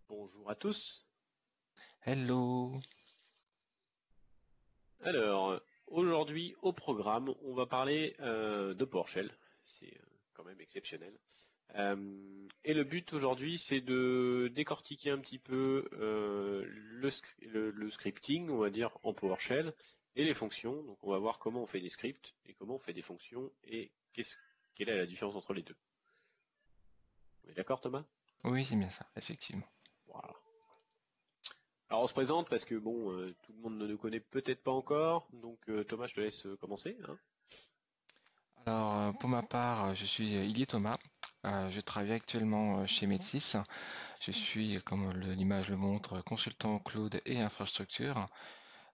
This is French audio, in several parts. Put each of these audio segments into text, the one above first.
Bonjour à tous. Hello. Alors, aujourd'hui au programme, on va parler de PowerShell. C'est quand même exceptionnel. Et le but aujourd'hui, c'est de décortiquer un petit peu le scripting, on va dire, en PowerShell, et les fonctions. Donc on va voir comment on fait des scripts et comment on fait des fonctions et quelle est la différence entre les deux. On est d'accord, Thomas? Oui, c'est bien ça, effectivement. Voilà. Alors on se présente parce que bon, tout le monde ne nous connaît peut-être pas encore, donc Thomas, je te laisse commencer. Hein. Alors, pour ma part, je suis Ilie Thomas. Je travaille actuellement chez Metis. Je suis, comme l'image le montre, consultant cloud et infrastructure.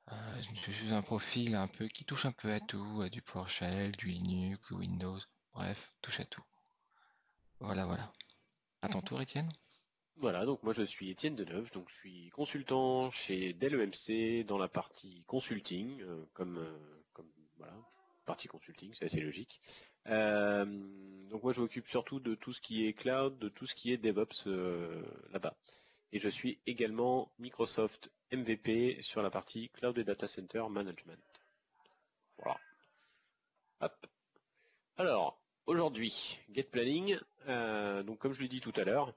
Je suis un profil un peu qui touche un peu à tout, à du PowerShell, du Linux, du Windows, bref, touche à tout. Voilà, voilà. À ton tour, Étienne? Voilà, donc moi je suis Étienne Deneuve, donc je suis consultant chez Dell EMC dans la partie consulting, comme voilà, partie consulting, c'est assez logique. Donc moi je m'occupe surtout de tout ce qui est cloud, de tout ce qui est DevOps là-bas. Et je suis également Microsoft MVP sur la partie Cloud et Data Center Management. Voilà. Hop. Alors, aujourd'hui, Get Planning, donc comme je l'ai dit tout à l'heure,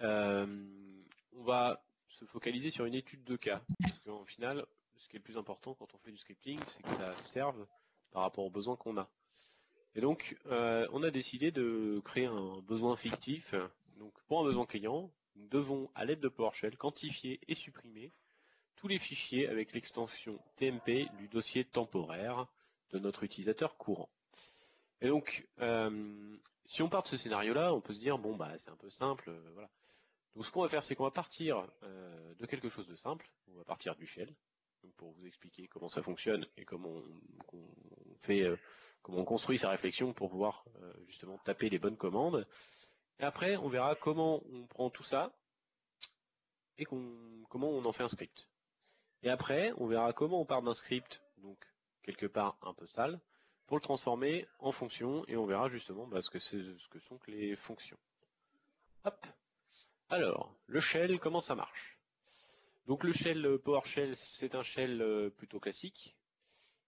on va se focaliser sur une étude de cas. Parce qu'en final, ce qui est le plus important quand on fait du scripting, c'est que ça serve par rapport aux besoins qu'on a. Et donc, on a décidé de créer un besoin fictif. Donc, pour un besoin client, nous devons, à l'aide de PowerShell, quantifier et supprimer tous les fichiers avec l'extension TMP du dossier temporaire de notre utilisateur courant. Et donc, si on part de ce scénario-là, on peut se dire, bon, bah, c'est un peu simple, voilà. Donc, ce qu'on va faire, c'est qu'on va partir de quelque chose de simple. On va partir du shell, donc pour vous expliquer comment ça fonctionne et comment on fait, comment on construit sa réflexion pour pouvoir justement taper les bonnes commandes. Et après, on verra comment on prend tout ça et comment on en fait un script. Et après, on verra comment on part d'un script, donc quelque part un peu sale, pour le transformer en fonction, et on verra justement ce que sont que les fonctions. Hop. Alors, le shell, comment ça marche? Donc le shell PowerShell, c'est un shell plutôt classique.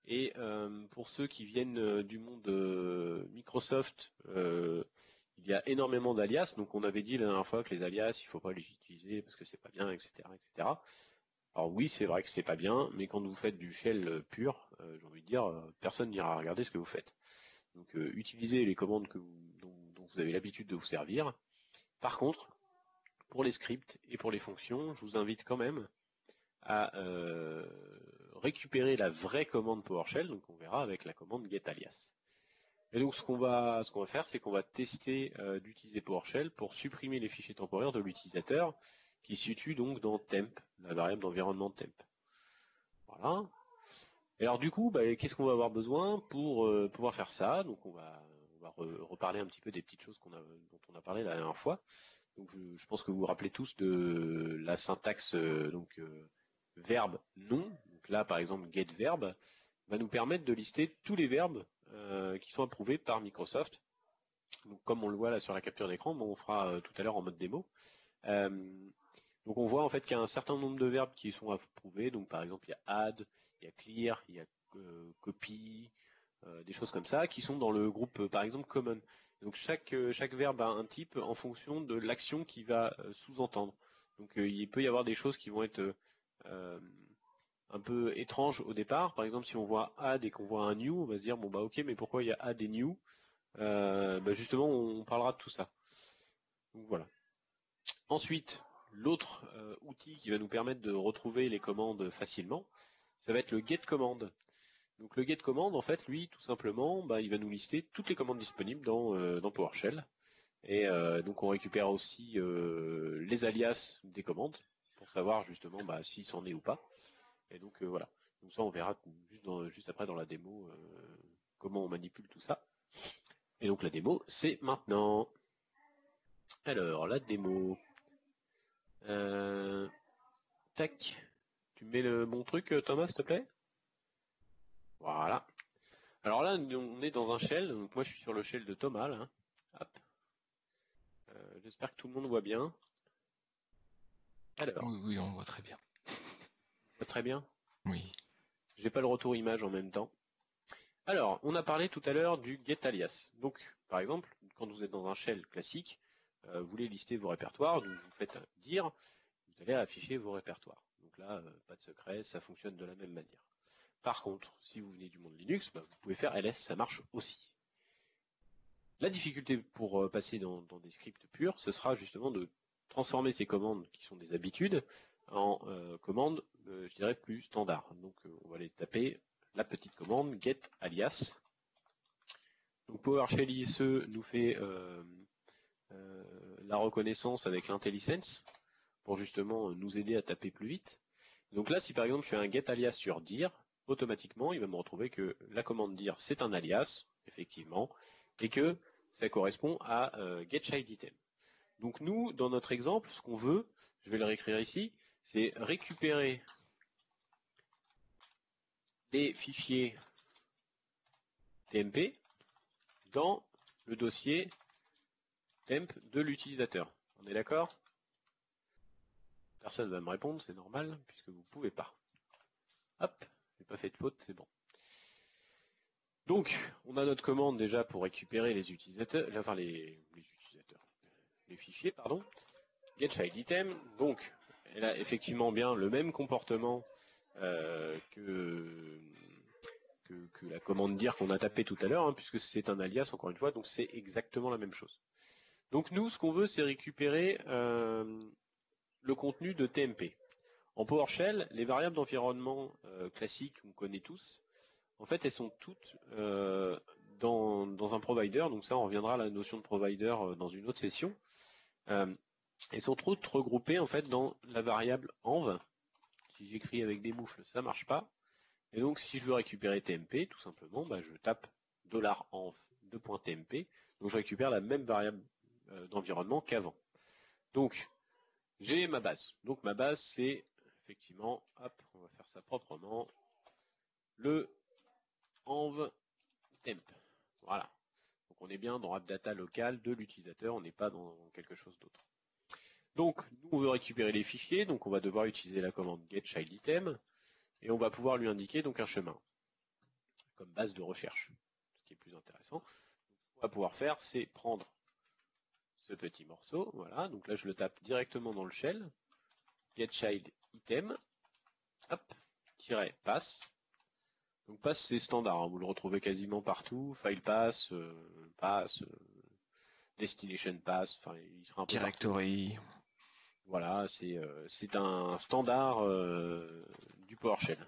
Et pour ceux qui viennent du monde Microsoft, il y a énormément d'alias. Donc on avait dit la dernière fois que les alias, il ne faut pas les utiliser parce que c'est pas bien, etc., etc. Alors oui, c'est vrai que c'est pas bien, mais quand vous faites du shell pur, j'ai envie de dire, personne n'ira regarder ce que vous faites. Donc utilisez les commandes dont vous avez l'habitude de vous servir. Par contre, pour les scripts et pour les fonctions, je vous invite quand même à récupérer la vraie commande PowerShell, donc on verra avec la commande getAlias. Et donc ce qu'on va faire, c'est qu'on va tester d'utiliser PowerShell pour supprimer les fichiers temporaires de l'utilisateur qui se situent donc dans temp, la variable d'environnement temp. Voilà. Et alors du coup, qu'est-ce qu'on va avoir besoin pour pouvoir faire ça? Donc on va reparler un petit peu des petites choses dont on a parlé la dernière fois. Donc je pense que vous vous rappelez tous de la syntaxe verbe non. Donc là, par exemple, getVerb va nous permettre de lister tous les verbes qui sont approuvés par Microsoft. Donc comme on le voit là sur la capture d'écran, on fera tout à l'heure en mode démo. Donc on voit en fait qu'il y a un certain nombre de verbes qui sont approuvés. Donc par exemple, il y a add, il y a clear, il y a copy, des choses comme ça, qui sont dans le groupe par exemple common. Donc chaque verbe a un type en fonction de l'action qu'il va sous-entendre. Donc il peut y avoir des choses qui vont être un peu étranges au départ. Par exemple, si on voit add et qu'on voit un new, on va se dire bon bah ok, mais pourquoi il y a add et new? Justement, on parlera de tout ça. Donc voilà. Ensuite, l'autre outil qui va nous permettre de retrouver les commandes facilement, ça va être le getCommand. Donc le getCommand, en fait, lui, tout simplement, il va nous lister toutes les commandes disponibles dans PowerShell. Et donc on récupère aussi les alias des commandes pour savoir justement si c'en est ou pas. Et donc voilà. Donc ça, on verra juste après dans la démo comment on manipule tout ça. Et donc la démo, c'est maintenant. Alors, la démo. Tac. Tu mets le bon truc, Thomas, s'il te plaît? Voilà. Alors là, on est dans un shell. Donc moi, je suis sur le shell de Thomas, là. Hop. J'espère que tout le monde voit bien. Alors. Oui, oui, on voit très bien. Très bien. Oui. J'ai pas le retour image en même temps. Alors, on a parlé tout à l'heure du getAlias. Donc, par exemple, quand vous êtes dans un shell classique, vous voulez lister vos répertoires, donc vous faites dire, vous allez afficher vos répertoires. Donc là, pas de secret, ça fonctionne de la même manière. Par contre, si vous venez du monde Linux, vous pouvez faire ls, ça marche aussi. La difficulté pour passer dans des scripts purs, ce sera justement de transformer ces commandes qui sont des habitudes en commandes, je dirais, plus standards. Donc on va aller taper la petite commande getAlias. Donc PowerShell ISE nous fait la reconnaissance avec l'IntelliSense pour justement nous aider à taper plus vite. Donc là, si par exemple je fais un getAlias sur dir, automatiquement il va me retrouver que la commande dir c'est un alias, effectivement, et que ça correspond à getChildItem. Donc nous, dans notre exemple, ce qu'on veut, je vais le réécrire ici, c'est récupérer les fichiers TMP dans le dossier temp de l'utilisateur. On est d'accord? Personne ne va me répondre, c'est normal, puisque vous ne pouvez pas. Hop, j'ai pas fait de faute, c'est bon. Donc, on a notre commande déjà pour récupérer les utilisateurs, enfin les fichiers, pardon. GetChildItem, donc elle a effectivement bien le même comportement que la commande dir qu'on a tapé tout à l'heure, puisque c'est un alias encore une fois, donc c'est exactement la même chose. Donc nous, ce qu'on veut, c'est récupérer le contenu de TMP. En PowerShell, les variables d'environnement classiques, on connaît tous, en fait, elles sont toutes dans un provider, donc ça on reviendra à la notion de provider dans une autre session, et sont toutes regroupées en fait dans la variable env. Si j'écris avec des moufles, ça marche pas. Et donc si je veux récupérer TMP, tout simplement, je tape $env $.tmp, donc je récupère la même variable d'environnement qu'avant. Donc j'ai ma base. Donc ma base c'est effectivement, hop, on va faire ça proprement, le env temp. Voilà. Donc on est bien dans AppData local de l'utilisateur, on n'est pas dans quelque chose d'autre. Donc nous on veut récupérer les fichiers, donc on va devoir utiliser la commande getChildItem, et on va pouvoir lui indiquer donc un chemin comme base de recherche, ce qui est plus intéressant. Donc, ce qu'on va pouvoir faire, c'est prendre ce petit morceau, voilà, donc là je le tape directement dans le shell, getChildItem, hop, -pass. Donc pass c'est standard, hein, vous le retrouvez quasiment partout, file pass, destination pass, enfin il sera un peu Directory. Partout. Voilà, c'est un standard du PowerShell.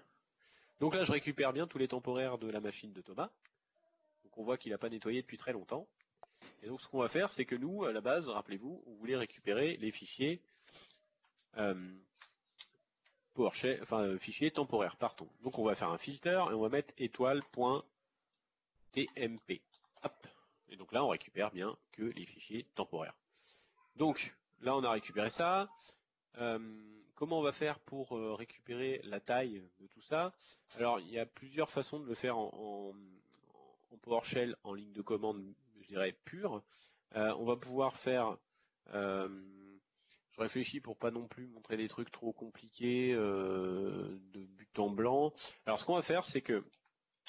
Donc là je récupère bien tous les temporaires de la machine de Thomas. Donc on voit qu'il n'a pas nettoyé depuis très longtemps. Et donc ce qu'on va faire, c'est que nous, à la base, rappelez-vous, on voulait récupérer les fichiers PowerShell, enfin fichiers temporaires, pardon. Donc on va faire un filter et on va mettre étoile.tmp. Hop. Et donc là, on récupère bien que les fichiers temporaires. Donc là, on a récupéré ça. Comment on va faire pour récupérer la taille de tout ça? Alors, il y a plusieurs façons de le faire en PowerShell en ligne de commande, je dirais, pure. On va pouvoir faire... je réfléchis pour pas non plus montrer des trucs trop compliqués de but en blanc. Alors, ce qu'on va faire, c'est que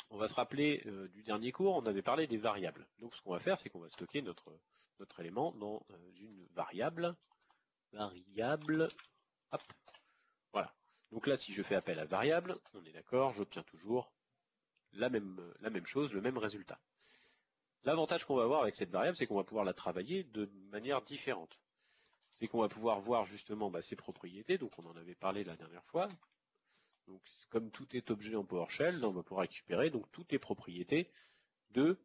on va se rappeler du dernier cours, on avait parlé des variables. Donc, ce qu'on va faire, c'est qu'on va stocker notre élément dans une variable, hop, voilà. Donc là, si je fais appel à variable, on est d'accord, j'obtiens toujours la même chose, le même résultat. L'avantage qu'on va avoir avec cette variable, c'est qu'on va pouvoir la travailler de manière différente. C'est qu'on va pouvoir voir justement ses propriétés, donc on en avait parlé la dernière fois. Donc comme tout est objet en PowerShell, on va pouvoir récupérer donc toutes les propriétés de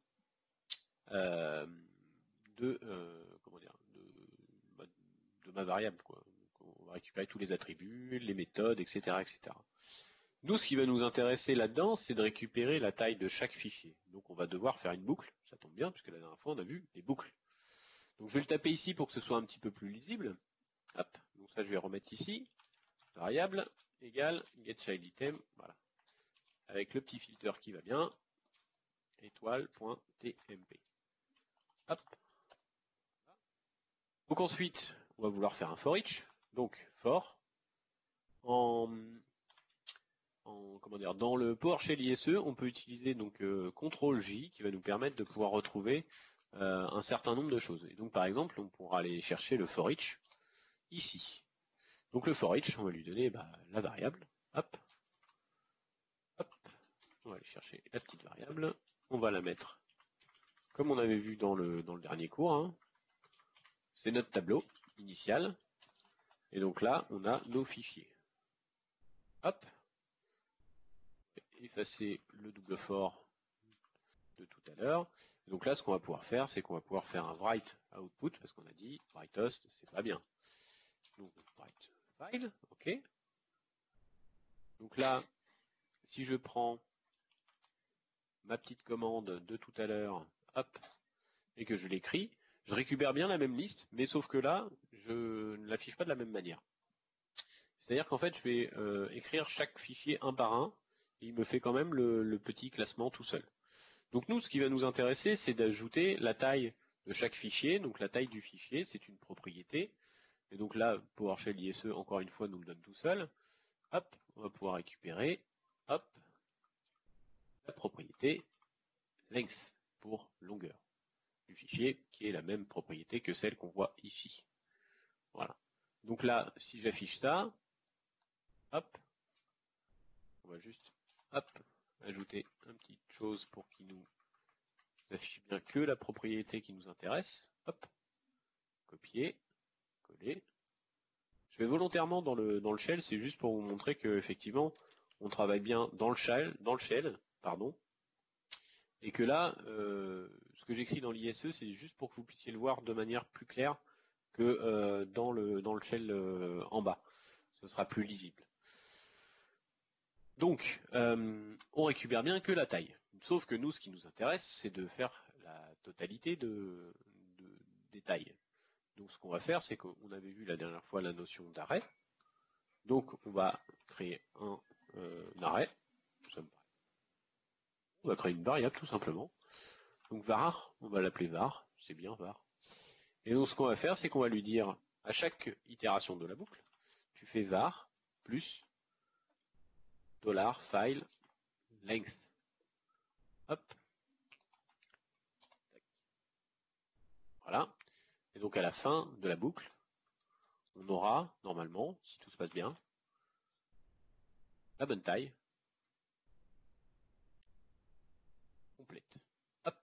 ma variable, quoi. Donc, on va récupérer tous les attributs, les méthodes, etc., etc. Nous, ce qui va nous intéresser là-dedans, c'est de récupérer la taille de chaque fichier. Donc on va devoir faire une boucle, ça tombe bien, puisque la dernière fois on a vu les boucles. Donc je vais le taper ici pour que ce soit un petit peu plus lisible. Hop, donc ça je vais remettre ici, variable égale getChildItem, voilà. Avec le petit filter qui va bien, étoile.tmp. Hop. Donc ensuite, on va vouloir faire un for each, donc for, dans le PowerShell ISE, on peut utiliser donc CTRL-J qui va nous permettre de pouvoir retrouver un certain nombre de choses. Et donc par exemple, on pourra aller chercher le for each ici. Donc le for each, on va lui donner la variable. Hop. Hop. On va aller chercher la petite variable. On va la mettre comme on avait vu dans le dernier cours. Hein. C'est notre tableau initial. Et donc là, on a nos fichiers. Hop. Effacer le double for de tout à l'heure. Donc là, ce qu'on va pouvoir faire, c'est qu'on va pouvoir faire un write output, parce qu'on a dit write host, c'est pas bien. Donc write file, ok. Donc là, si je prends ma petite commande de tout à l'heure, hop, et que je l'écris, je récupère bien la même liste, mais sauf que là, je ne l'affiche pas de la même manière. C'est-à-dire qu'en fait, je vais écrire chaque fichier un par un, et il me fait quand même le petit classement tout seul. Donc nous, ce qui va nous intéresser, c'est d'ajouter la taille de chaque fichier. Donc la taille du fichier, c'est une propriété. Et donc là, PowerShell ISE, encore une fois, nous le donne tout seul. Hop, on va pouvoir récupérer, hop, la propriété length pour longueur du fichier, qui est la même propriété que celle qu'on voit ici. Voilà. Donc là, si j'affiche ça, hop, on va juste, hop, ajouter une petite chose pour qu'il nous affiche bien que la propriété qui nous intéresse. Hop, copier, coller. Je vais volontairement dans le shell, c'est juste pour vous montrer que effectivement, on travaille bien dans le shell, pardon. et que là, ce que j'écris dans l'ISE, c'est juste pour que vous puissiez le voir de manière plus claire que dans le shell en bas. Ce sera plus lisible. Donc, on récupère bien que la taille. Sauf que nous, ce qui nous intéresse, c'est de faire la totalité des tailles. Donc, ce qu'on va faire, c'est qu'on avait vu la dernière fois la notion d'arrêt. Donc, on va créer un arrêt. On va créer une variable, tout simplement. Donc, var, on va l'appeler var. C'est bien, var. Et donc, ce qu'on va faire, c'est qu'on va lui dire, à chaque itération de la boucle, tu fais var plus $file length. Hop. Voilà. Et donc à la fin de la boucle, on aura, normalement, si tout se passe bien, la bonne taille complète. Hop.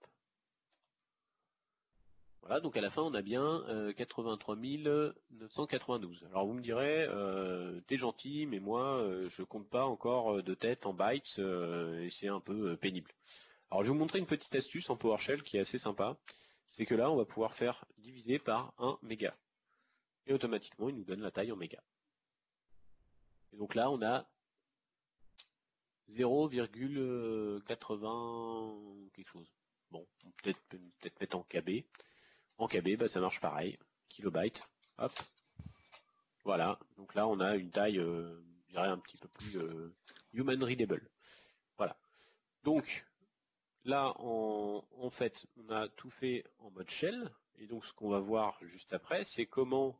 Voilà, donc à la fin, on a bien 83 992. Alors vous me direz, t'es gentil, mais moi, je compte pas encore de tête en bytes, et c'est un peu pénible. Alors je vais vous montrer une petite astuce en PowerShell qui est assez sympa. C'est que là, on va pouvoir faire diviser par 1 méga. Et automatiquement, il nous donne la taille en méga. Et donc là, on a 0,80 quelque chose. Bon, on peut peut-être mettre en KB. En KB, bah, ça marche pareil. Kilobyte. Hop. Voilà. Donc là, on a une taille, je dirais, un petit peu plus human readable. Voilà. Donc, là, en fait, on a tout fait en mode shell. Et donc, ce qu'on va voir juste après, c'est comment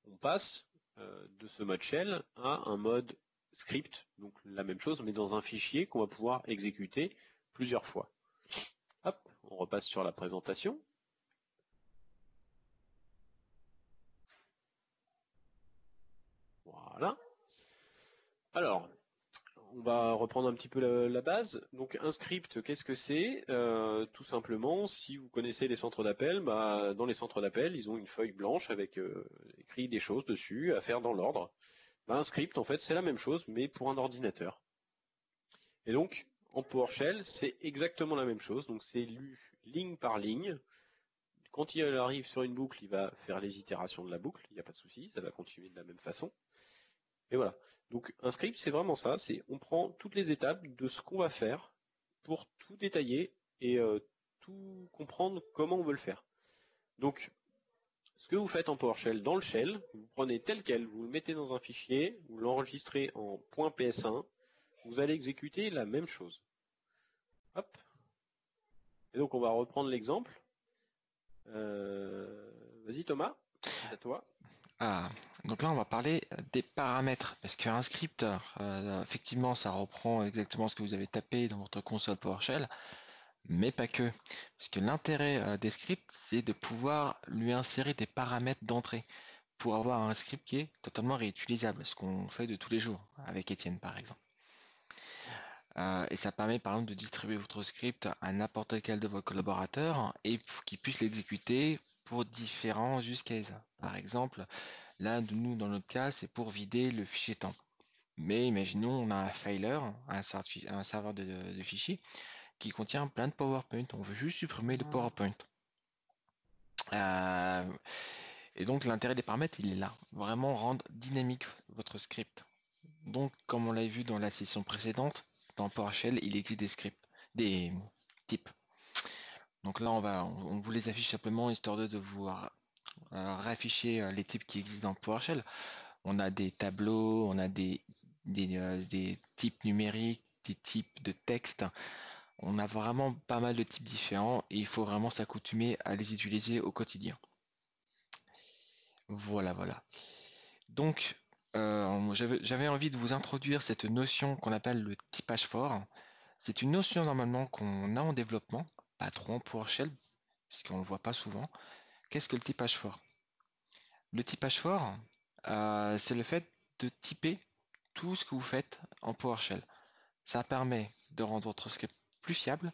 on passe de ce mode shell à un mode script. Donc, la même chose, mais dans un fichier qu'on va pouvoir exécuter plusieurs fois. Hop, on repasse sur la présentation. Voilà. Alors, on va reprendre un petit peu la base. Donc un script, qu'est-ce que c'est? Tout simplement, si vous connaissez les centres d'appel, bah, dans les centres d'appel, ils ont une feuille blanche avec écrit des choses dessus à faire dans l'ordre. Bah, un script, en fait, c'est la même chose, mais pour un ordinateur. Et donc, en PowerShell, c'est exactement la même chose. Donc c'est lu ligne par ligne. Quand il arrive sur une boucle, il va faire les itérations de la boucle, il n'y a pas de souci, ça va continuer de la même façon. Et voilà. Donc un script, c'est vraiment ça, c'est on prend toutes les étapes de ce qu'on va faire pour tout détailler et tout comprendre comment on veut le faire. Donc ce que vous faites en PowerShell dans le shell, vous prenez tel quel, vous le mettez dans un fichier, vous l'enregistrez en .ps1, vous allez exécuter la même chose. Hop. Et donc on va reprendre l'exemple. Vas-y Thomas, c'est à toi. Ah, donc là, on va parler des paramètres, parce qu'un script, effectivement, ça reprend exactement ce que vous avez tapé dans votre console PowerShell, mais pas que. Parce que l'intérêt des scripts, c'est de pouvoir lui insérer des paramètres d'entrée pour avoir un script qui est totalement réutilisable, ce qu'on fait de tous les jours, avec Étienne par exemple. Et ça permet par exemple de distribuer votre script à n'importe quel de vos collaborateurs et qu'ils puissent l'exécuter pour différents use cases. Par exemple, là, nous, dans notre cas, c'est pour vider le fichier temps. Mais imaginons, on a un filer, un serveur de fichiers, qui contient plein de PowerPoint. On veut juste supprimer le PowerPoint. Et donc, l'intérêt des paramètres, il est là. Vraiment rendre dynamique votre script. Donc, comme on l'a vu dans la session précédente, dans PowerShell, il existe des scripts, des types. Donc là, on vous les affiche simplement, histoire de vous réafficher les types qui existent dans PowerShell. On a des tableaux, on a des types numériques, des types de texte. On a vraiment pas mal de types différents et il faut vraiment s'accoutumer à les utiliser au quotidien. Voilà, voilà. Donc, j'avais envie de vous introduire cette notion qu'on appelle le typage fort. C'est une notion normalement qu'on a en développement, pas trop en PowerShell, puisqu'on ne le voit pas souvent. Qu'est-ce que le typage fort? Le typage fort, c'est le fait de typer tout ce que vous faites en PowerShell. Ça permet de rendre votre script plus fiable.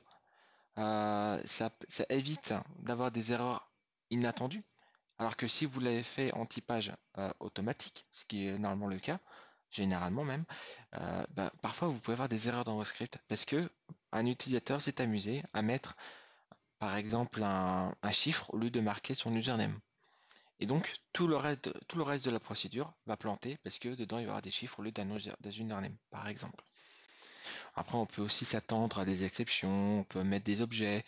Ça évite d'avoir des erreurs inattendues. Alors que si vous l'avez fait en typage automatique, ce qui est normalement le cas, généralement même, parfois vous pouvez avoir des erreurs dans vos scripts parce que un utilisateur s'est amusé à mettre, par exemple, un chiffre au lieu de marquer son username. Et donc, tout le reste de la procédure va planter parce que dedans, il y aura des chiffres au lieu d'un username, par exemple. Après, on peut aussi s'attendre à des exceptions, on peut mettre des objets,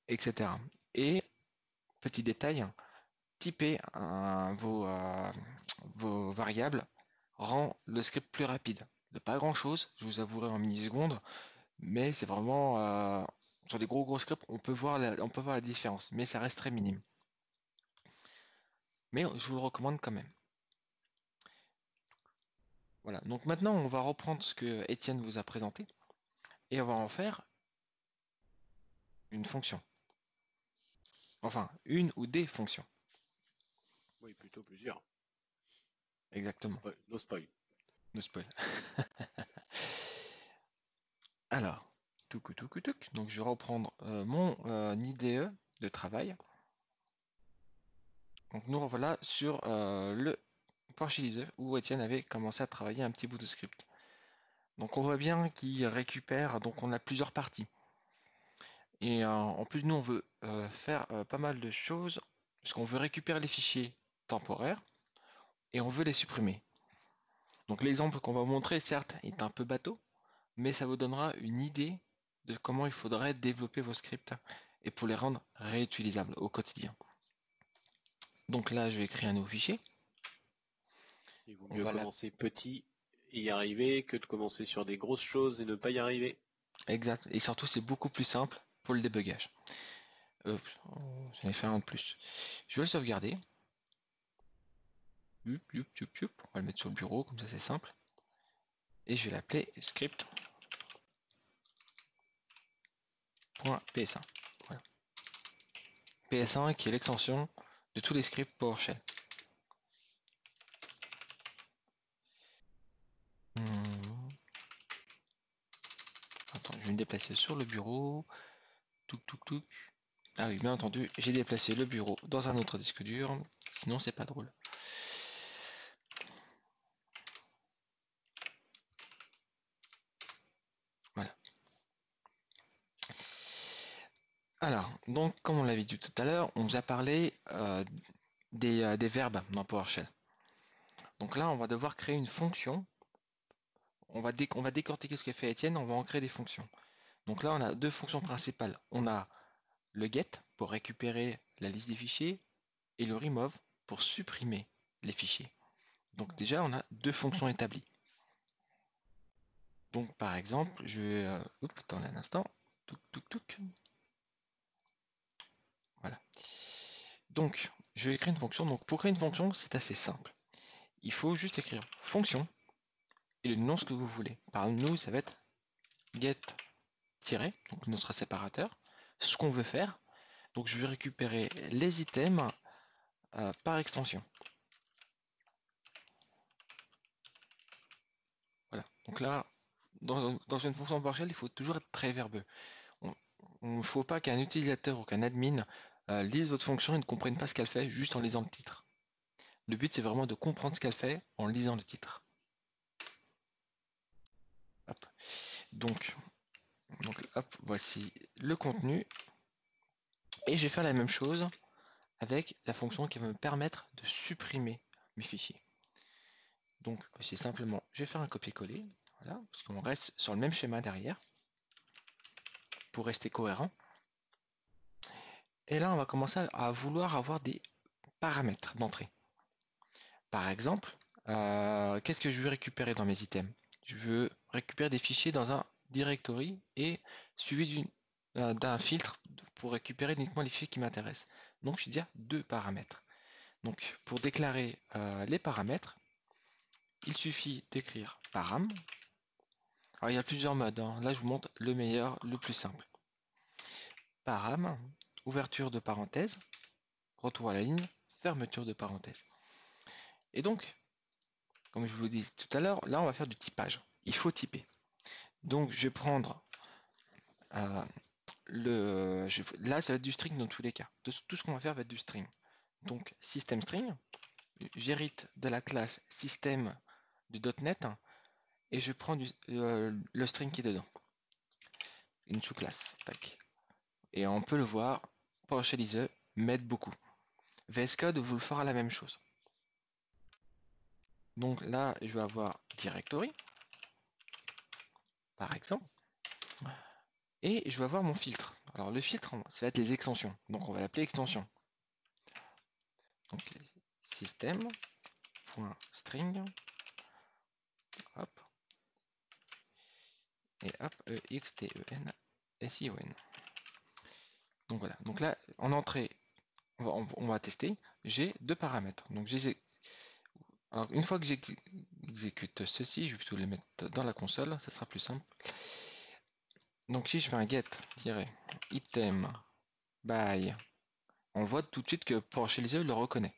etc. Et, petit détail, typer vos variables rend le script plus rapide. De pas grand-chose, je vous avouerai en millisecondes, mais c'est vraiment sur des gros scripts, on peut voir la différence, mais ça reste très minime. Mais je vous le recommande quand même. Voilà, donc maintenant on va reprendre ce que Étienne vous a présenté et on va en faire une fonction. Enfin, une ou des fonctions. Oui, plutôt plusieurs. Exactement. No spoil. No spoil. Alors, donc je vais reprendre mon IDE de travail. Donc nous revoilà sur le PowerShell où Étienne avait commencé à travailler un petit bout de script. Donc on voit bien qu'il récupère, donc on a plusieurs parties. Et en plus nous on veut faire pas mal de choses, parce qu'on veut récupérer les fichiers temporaires et on veut les supprimer. Donc l'exemple qu'on va vous montrer, certes, est un peu bateau, mais ça vous donnera une idée de comment il faudrait développer vos scripts et pour les rendre réutilisables au quotidien. Donc là, je vais créer un nouveau fichier. Il vaut On mieux va commencer petit et y arriver que de commencer sur des grosses choses et ne pas y arriver. Exact. Et surtout, c'est beaucoup plus simple pour le débugage. J'en ai fait un de plus. Je vais le sauvegarder. On va le mettre sur le bureau, comme ça c'est simple. Et je vais l'appeler script.ps1. Voilà. PS1 qui est l'extension de tous les scripts PowerShell. Attends, je vais me déplacer sur le bureau. Ah oui, bien entendu, j'ai déplacé le bureau dans un autre disque dur, sinon c'est pas drôle. Voilà. Alors, donc comme on l'avait dit tout à l'heure, on vous a parlé des verbes dans PowerShell. Donc là, on va devoir créer une fonction. On va décortiquer ce que fait Étienne, on va en créer des fonctions. Donc là, on a deux fonctions principales. On a le get pour récupérer la liste des fichiers et le remove pour supprimer les fichiers. Donc déjà, on a deux fonctions établies. Donc par exemple, je vais... attendez un instant. Voilà. Donc, je vais créer une fonction. Donc pour créer une fonction, c'est assez simple. Il faut juste écrire fonction et le nom ce que vous voulez. Par nous, ça va être get donc notre séparateur, ce qu'on veut faire. Donc je vais récupérer les items par extension. Voilà. Donc là, dans une fonction PowerShell, il faut toujours être très verbeux. Il ne faut pas qu'un utilisateur ou qu'un admin lise votre fonction et ne comprenne pas ce qu'elle fait juste en lisant le titre. Le but, c'est vraiment de comprendre ce qu'elle fait en lisant le titre. Hop. Donc, hop, voici le contenu. Et je vais faire la même chose avec la fonction qui va me permettre de supprimer mes fichiers. Donc, c'est simplement, je vais faire un copier-coller, voilà, parce qu'on reste sur le même schéma derrière, pour rester cohérent. Et là, on va commencer à vouloir avoir des paramètres d'entrée. Par exemple, qu'est-ce que je veux récupérer dans mes items? Je veux récupérer des fichiers dans un directory et suivi d'un filtre pour récupérer uniquement les fichiers qui m'intéressent. Donc, je vais dire deux paramètres. Donc, pour déclarer les paramètres, il suffit d'écrire param. Alors, il y a plusieurs modes, hein. Là, je vous montre le meilleur, le plus simple. Param, ouverture de parenthèse, retour à la ligne, fermeture de parenthèse. Et donc, comme je vous l'ai dit tout à l'heure, là, on va faire du typage. Il faut typer. Donc, je vais prendre là, ça va être du string dans tous les cas. Tout ce qu'on va faire va être du string. Donc, system string, j'hérite de la classe system du .NET et je prends le string qui est dedans. une sous-classe. Tac. Et on peut le voir, PowerShell ISE m'aide beaucoup. VS Code vous le fera la même chose. Donc là, je vais avoir directory, par exemple, et je vais avoir mon filtre. Alors le filtre, ça va être les extensions. Donc on va l'appeler extension. Donc système.string, hop, et hop, exten, sion. Donc voilà. Donc là, en entrée, on va tester. J'ai deux paramètres. Donc alors une fois que j'exécute ceci, je vais plutôt les mettre dans la console, ça sera plus simple. Donc si je fais un get-item by, on voit tout de suite que PowerShell ISE le reconnaît.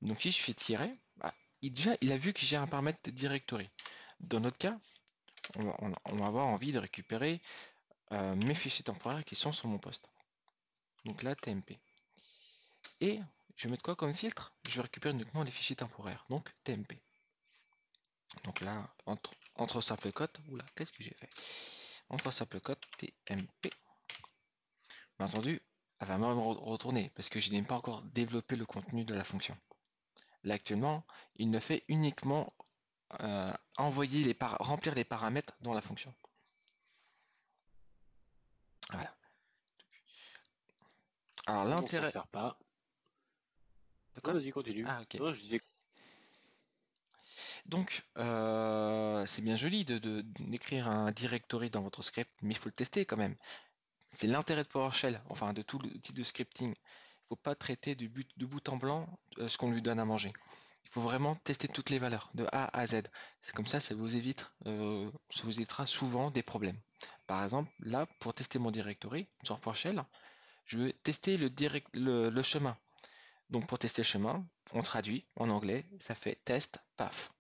Donc si je fais tirer, bah, il a vu que j'ai un paramètre de directory. Dans notre cas, on va avoir envie de récupérer mes fichiers temporaires qui sont sur mon poste. Donc là, TMP. Et je vais mettre quoi comme filtre? Je vais récupérer uniquement les fichiers temporaires, donc TMP. Donc là, entre simple cote, oula, qu'est-ce que j'ai fait? Entre simple cote, TMP. Bien entendu, elle va me retourner parce que je n'ai pas encore développé le contenu de la fonction. Là, actuellement, il ne fait uniquement remplir les paramètres dans la fonction. Voilà. Alors l'intérêt. On s'en sert pas. De quoi? Vas-y, continue. Ah, ok. Non, je disais. Donc, c'est bien joli d'écrire un directory dans votre script, mais il faut le tester quand même. C'est l'intérêt de PowerShell, enfin de tout le type de scripting. Il ne faut pas traiter de bout en blanc ce qu'on lui donne à manger. Il faut vraiment tester toutes les valeurs, de A à Z. C'est comme ça vous évitera souvent des problèmes. Par exemple, là, pour tester mon directory sur PowerShell, je veux tester le chemin. Donc pour tester le chemin, on traduit en anglais, ça fait test path.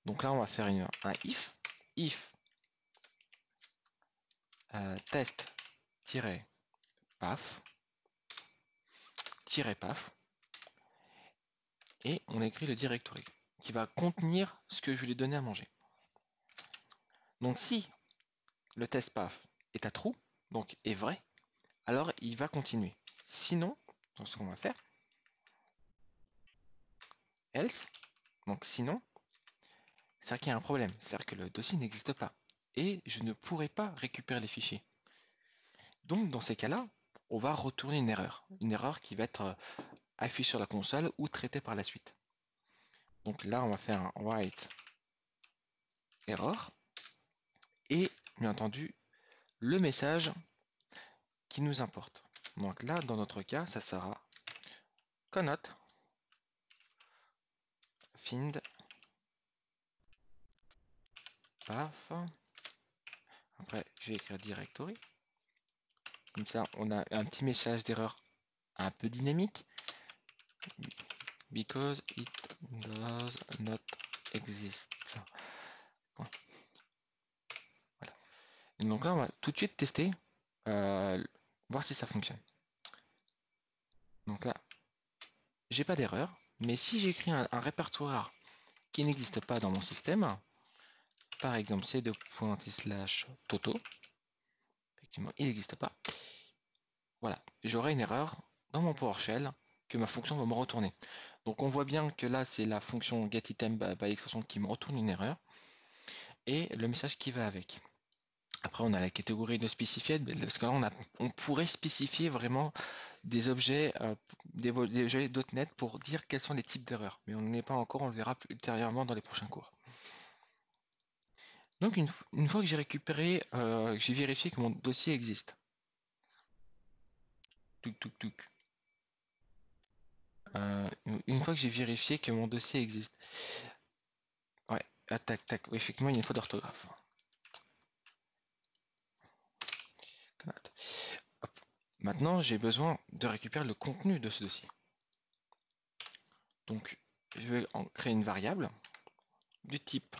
Donc là, on va faire un if test-path, et on écrit le directory qui va contenir ce que je lui ai donné à manger. Donc si le test path est à true, donc est vrai, alors il va continuer. Sinon, donc ce qu'on va faire, else, donc sinon, c'est-à-dire qu'il y a un problème, c'est-à-dire que le dossier n'existe pas. Et je ne pourrai pas récupérer les fichiers. Donc dans ces cas-là, on va retourner une erreur qui va être affichée sur la console ou traitée par la suite. Donc là, on va faire un write error et bien entendu le message qui nous importe. Donc là, dans notre cas, ça sera cannot find path. Après, je vais écrire directory. Comme ça, on a un petit message d'erreur un peu dynamique. Because it does not exist. Voilà. Et donc là, on va tout de suite tester, voir si ça fonctionne. Donc là, j'ai pas d'erreur, mais si j'écris un répertoire qui n'existe pas dans mon système, par exemple c2./toto, effectivement, il n'existe pas. Voilà, j'aurai une erreur dans mon PowerShell que ma fonction va me retourner. Donc on voit bien que là, c'est la fonction getItem by extension qui me retourne une erreur et le message qui va avec. Après, on a la catégorie de spécified, parce que là, on pourrait spécifier vraiment des objets, des objets .NET pour dire quels sont les types d'erreurs. Mais on n'en est pas encore, on le verra ultérieurement dans les prochains cours. Donc, une fois que j'ai récupéré, que j'ai vérifié que mon dossier existe. Une fois que j'ai vérifié que mon dossier existe. Ouais, tac, tac. Oui, effectivement, il y a une faute d'orthographe. Maintenant, j'ai besoin de récupérer le contenu de ce dossier. Donc, je vais en créer une variable du type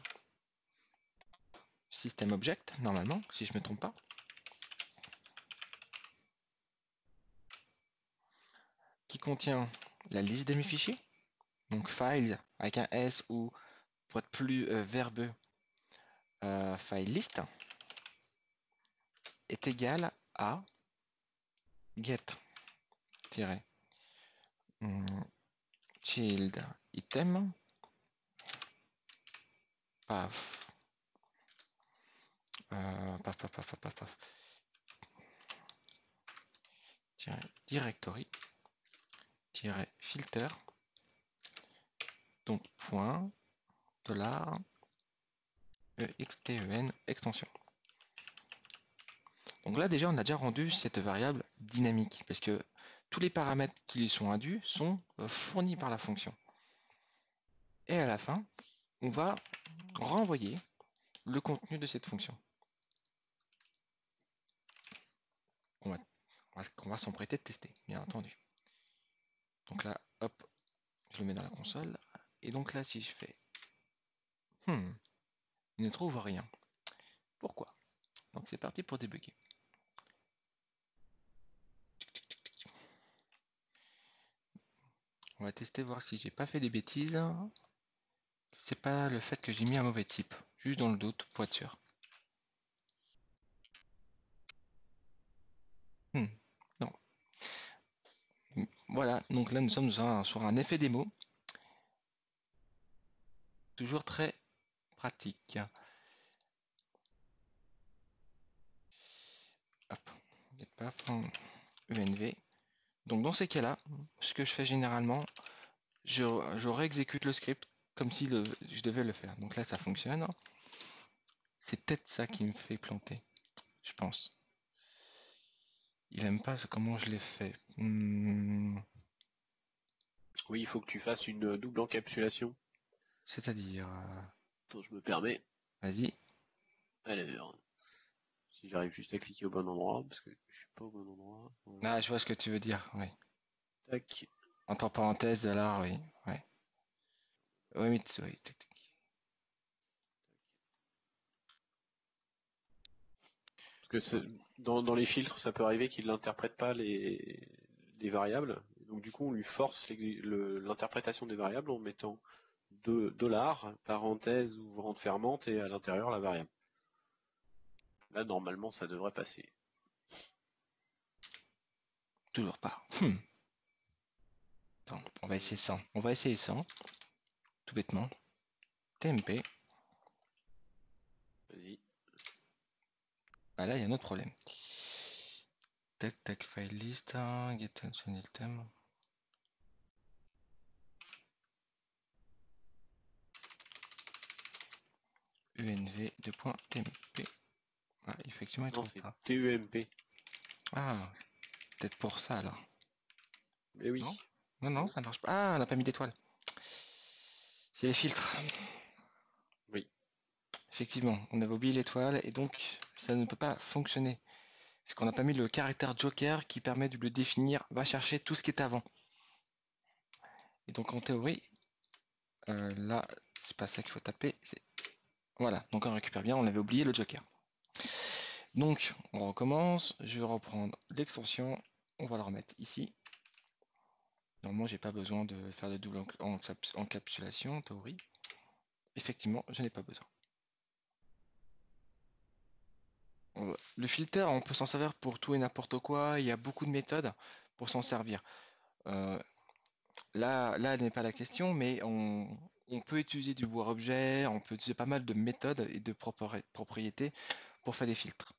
systemObject, normalement, si je ne me trompe pas, qui contient la liste de mes fichiers, donc files avec un S ou, pour être plus verbeux, file list. est égal à get child item paf paf directory filter, donc point dollar exten extension. Donc là déjà on a déjà rendu cette variable dynamique parce que tous les paramètres qui lui sont indus sont fournis par la fonction. Et à la fin, on va renvoyer le contenu de cette fonction. On va s'emprêter de tester, bien entendu. Donc là, hop, je le mets dans la console. Et donc là, si je fais il ne trouve rien. Pourquoi? Donc c'est parti pour débugger. On va tester voir si j'ai pas fait des bêtises. C'est pas le fait que j'ai mis un mauvais type, juste dans le doute pour être sûr. Non. Voilà, donc là nous sommes sur un effet démo. Toujours très pratique. Hop, UNV. Donc dans ces cas-là, ce que je fais généralement, je réexécute le script comme si je devais le faire. Donc là, ça fonctionne. C'est peut-être ça qui me fait planter, je pense. Il aime pas comment je l'ai fait. Oui, il faut que tu fasses une double encapsulation. C'est-à-dire... Attends, je me permets. Vas-y. Alors, si j'arrive juste à cliquer au bon endroit, parce que je suis pas au bon endroit. Voilà. Ah, je vois ce que tu veux dire, oui. Tac. Entre parenthèses, $, oui. Ouais. Oui, mais oui, tac, tac. Parce que dans les filtres, ça peut arriver qu'il n'interprète pas les variables. Donc du coup, on lui force l'interprétation des variables en mettant $, parenthèse ouvrante fermante, et à l'intérieur la variable. Là, normalement, ça devrait passer. Toujours pas. Attends, on va essayer ça. On va essayer ça. Tout bêtement. TMP. Vas-y. Ah là, il y a un autre problème. Tac, tac, file list. Get function item. UNV2.tmp. Ah, effectivement, il Non, trouve c'est pas. TEMP. Ah, peut-être pour ça alors. Mais oui. Non, non, ça marche pas. Ah, on n'a pas mis d'étoile. C'est les filtres. Oui. Effectivement, on avait oublié l'étoile et donc ça ne peut pas fonctionner. Parce qu'on n'a pas mis le caractère joker qui permet de le définir, va chercher tout ce qui est avant. Et donc en théorie, là, c'est pas ça qu'il faut taper. Voilà, donc on récupère bien, on avait oublié le joker. Donc on recommence, je vais reprendre l'extension, on va la remettre ici. Normalement, j'ai pas besoin de faire de double encapsulation en théorie. Effectivement, je n'ai pas besoin. Le filter, on peut s'en servir pour tout et n'importe quoi. Il y a beaucoup de méthodes pour s'en servir. Là n'est pas la question, mais on peut utiliser du objet, on peut utiliser pas mal de méthodes et de propriétés pour faire des filtres.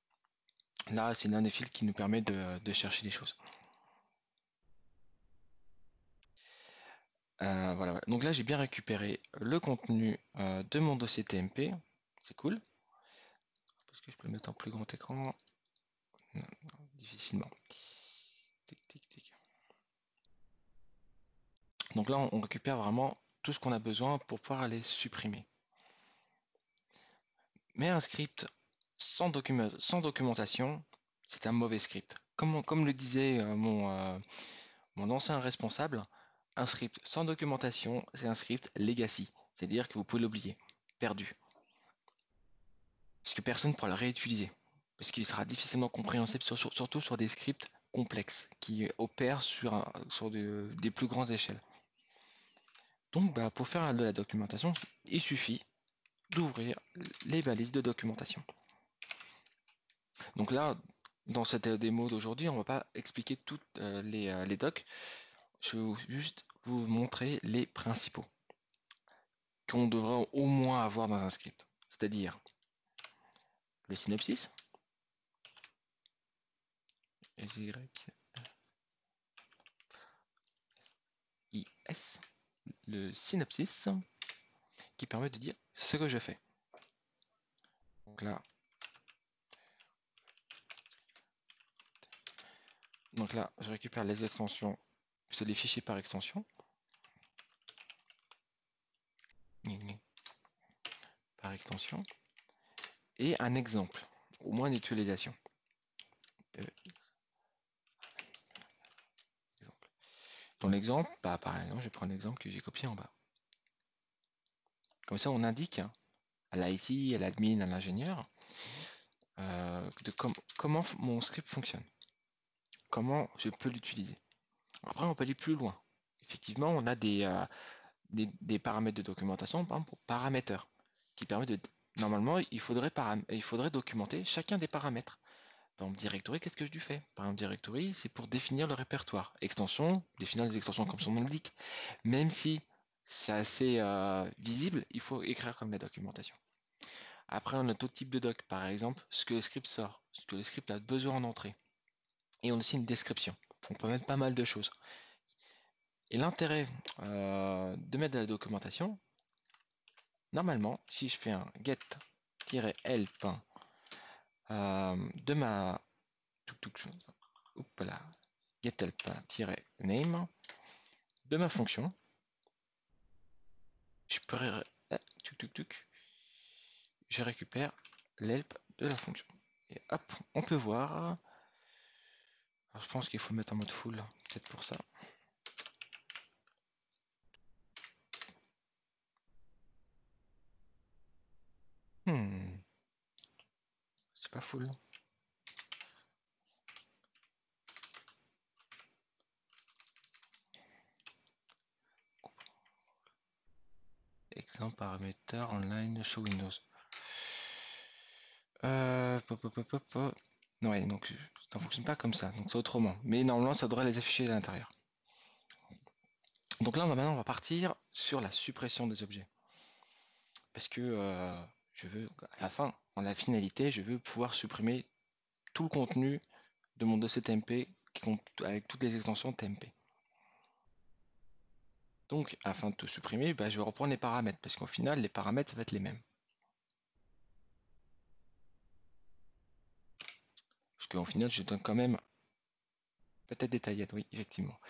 Là, c'est l'un des filtres qui nous permet de chercher des choses. Voilà. Donc là, j'ai bien récupéré le contenu de mon dossier TMP. C'est cool. Est-ce que je peux le mettre en plus grand écran? Non, non, difficilement. Tic, tic, tic. Donc là, on récupère vraiment tout ce qu'on a besoin pour pouvoir aller supprimer. Mais un script sans documentation, c'est un mauvais script. Comme le disait mon ancien responsable, un script sans documentation, c'est un script legacy. C'est-à-dire que vous pouvez l'oublier, perdu. Parce que personne ne pourra le réutiliser. Parce qu'il sera difficilement compréhensible, surtout sur des scripts complexes qui opèrent sur des plus grandes échelles. Donc pour faire de la documentation, il suffit d'ouvrir les balises de documentation. Donc là, dans cette démo d'aujourd'hui, on ne va pas expliquer toutes les docs. Je vais juste vous montrer les principaux qu'on devrait au moins avoir dans un script. C'est-à-dire le synopsis, YIS, le synopsis, qui permet de dire ce que je fais. Donc là, je récupère les extensions, c'est les fichiers par extension. Par extension. Et un exemple, au moins d'utilisation. Dans l'exemple, par exemple, je prends l'exemple que j'ai copié en bas. Comme ça, on indique à l'IT, à l'admin, à l'ingénieur, comment mon script fonctionne, comment je peux l'utiliser. Après, on peut aller plus loin. Effectivement, on a des paramètres de documentation, par exemple, pour paraméteurs, qui permet de... Normalement, il faudrait documenter chacun des paramètres. Par exemple, directory, qu'est-ce que je lui fais? Par exemple, directory, c'est pour définir le répertoire. Extension, définir les extensions comme son nom l'indique. Même si c'est assez visible, il faut écrire comme la documentation. Après, on a d'autres types de doc. Par exemple, ce que le script sort, ce que le script a besoin en entrée. Et on a aussi une description. On peut mettre pas mal de choses. Et l'intérêt de mettre de la documentation, normalement, si je fais un get-help de ma gethelp-name de ma fonction, je je récupère l'help de la fonction. Et hop, on peut voir. Alors, je pense qu'il faut le mettre en mode full, peut-être pour ça. C'est pas full. Exemple parameter online show Windows. Ouais, donc ça ne fonctionne pas comme ça, donc c'est autrement. Mais normalement, ça devrait les afficher à l'intérieur. Donc là, maintenant, on va partir sur la suppression des objets. Parce que je veux, à la fin, en la finalité, je veux pouvoir supprimer tout le contenu de mon dossier TMP avec toutes les extensions TMP. Donc, afin de tout supprimer, je vais reprendre les paramètres, parce qu'au final, les paramètres vont être les mêmes. Parce qu'au final, je donne quand même, peut-être détaillé, oui, effectivement.